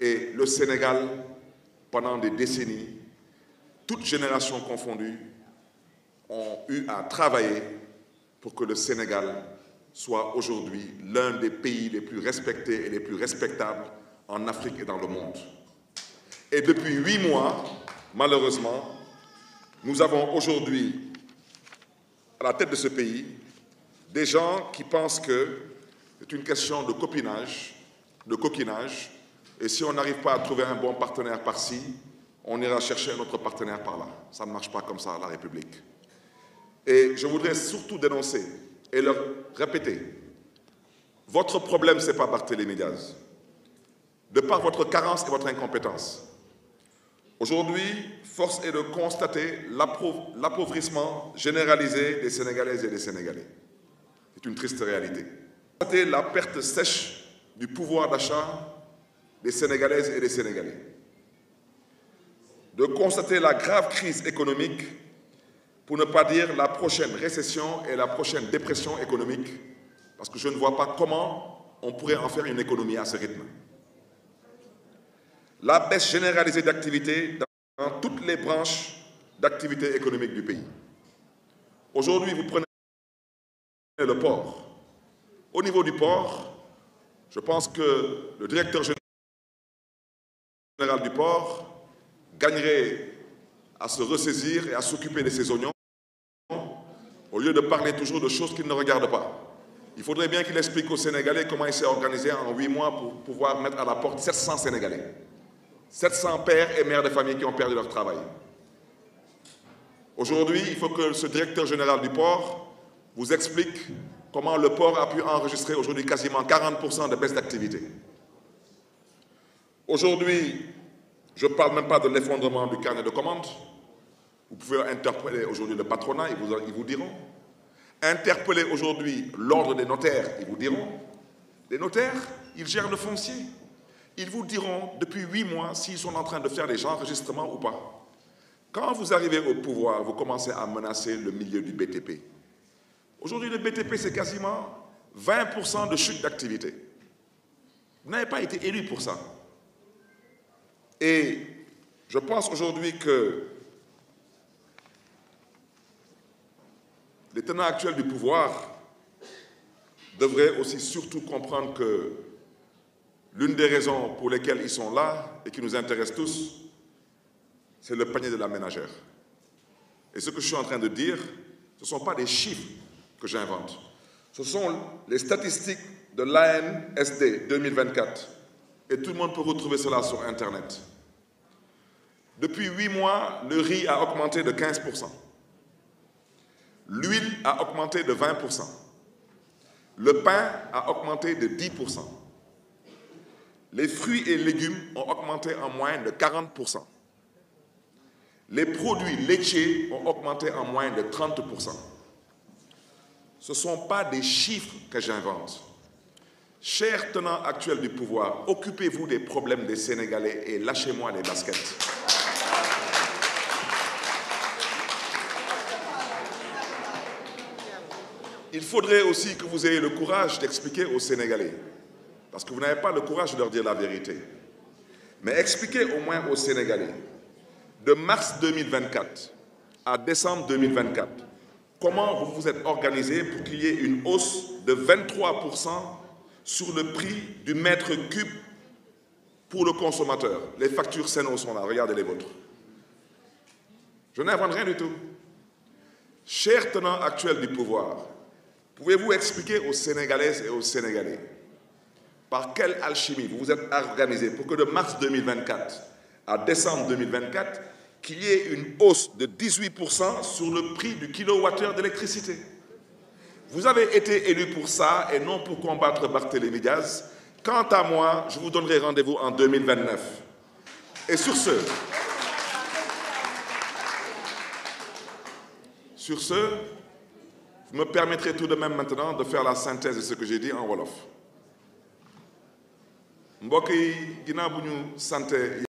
Et le Sénégal, pendant des décennies, toutes générations confondues, ont eu à travailler pour que le Sénégal soit aujourd'hui l'un des pays les plus respectés et les plus respectables en Afrique et dans le monde. Et depuis 8 mois, malheureusement, nous avons aujourd'hui, à la tête de ce pays, des gens qui pensent que c'est une question de copinage, de coquinage, et si on n'arrive pas à trouver un bon partenaire par-ci, on ira chercher un autre partenaire par là. Ça ne marche pas comme ça, la République. Et je voudrais surtout dénoncer et leur répéter, votre problème, ce n'est pas Barthélémy Diaz. De par votre carence et votre incompétence, aujourd'hui, force est de constater l'appauvrissement généralisé des Sénégalaises et des Sénégalais. C'est une triste réalité. Constater la perte sèche du pouvoir d'achat des Sénégalaises et des Sénégalais. De constater la grave crise économique, pour ne pas dire la prochaine récession et la prochaine dépression économique, parce que je ne vois pas comment on pourrait en faire une économie à ce rythme. La baisse généralisée d'activité dans toutes les branches d'activité économique du pays. Aujourd'hui, vous prenez le port. Au niveau du port, je pense que le directeur général du port gagnerait à se ressaisir et à s'occuper de ses oignons au lieu de parler toujours de choses qu'il ne regarde pas. Il faudrait bien qu'il explique aux Sénégalais comment il s'est organisé en 8 mois pour pouvoir mettre à la porte 700 Sénégalais. 700 pères et mères de famille qui ont perdu leur travail. Aujourd'hui, il faut que ce directeur général du port vous explique comment le port a pu enregistrer aujourd'hui quasiment 40% de baisse d'activité. Aujourd'hui, je ne parle même pas de l'effondrement du carnet de commandes. Vous pouvez interpeller aujourd'hui le patronat, ils vous diront. Interpeller aujourd'hui l'ordre des notaires, ils vous diront. Les notaires, ils gèrent le foncier. Ils vous diront depuis 8 mois s'ils sont en train de faire des enregistrements ou pas. Quand vous arrivez au pouvoir, vous commencez à menacer le milieu du BTP. Aujourd'hui, le BTP, c'est quasiment 20% de chute d'activité. Vous n'avez pas été élu pour ça. Et je pense aujourd'hui que les tenants actuels du pouvoir devraient aussi surtout comprendre que l'une des raisons pour lesquelles ils sont là et qui nous intéressent tous, c'est le panier de la ménagère. Et ce que je suis en train de dire, ce ne sont pas des chiffres que j'invente. Ce sont les statistiques de l'ANSD 2024. Et tout le monde peut retrouver cela sur Internet. Depuis 8 mois, le riz a augmenté de 15%. L'huile a augmenté de 20%. Le pain a augmenté de 10%. Les fruits et légumes ont augmenté en moyenne de 40%. Les produits laitiers ont augmenté en moyenne de 30%. Ce ne sont pas des chiffres que j'invente. Chers tenants actuels du pouvoir, occupez-vous des problèmes des Sénégalais et lâchez-moi les baskets. Il faudrait aussi que vous ayez le courage d'expliquer aux Sénégalais, parce que vous n'avez pas le courage de leur dire la vérité. Mais expliquez au moins aux Sénégalais, de mars 2024 à décembre 2024, comment vous vous êtes organisé pour qu'il y ait une hausse de 23% sur le prix du mètre cube pour le consommateur. Les factures Sen'Eau sont là, regardez les vôtres. Je n'invente rien du tout. Chers tenants actuels du pouvoir, pouvez-vous expliquer aux Sénégalaises et aux Sénégalais par quelle alchimie vous vous êtes organisé pour que de mars 2024 à décembre 2024, qu'il y ait une hausse de 18% sur le prix du kilowattheure d'électricité? Vous avez été élu pour ça et non pour combattre Barthélémy Diaz. Quant à moi, je vous donnerai rendez-vous en 2029. Et sur ce, vous me permettrez tout de même maintenant de faire la synthèse de ce que j'ai dit en wolof. Mbokk yi ginnaaw bu ñu sante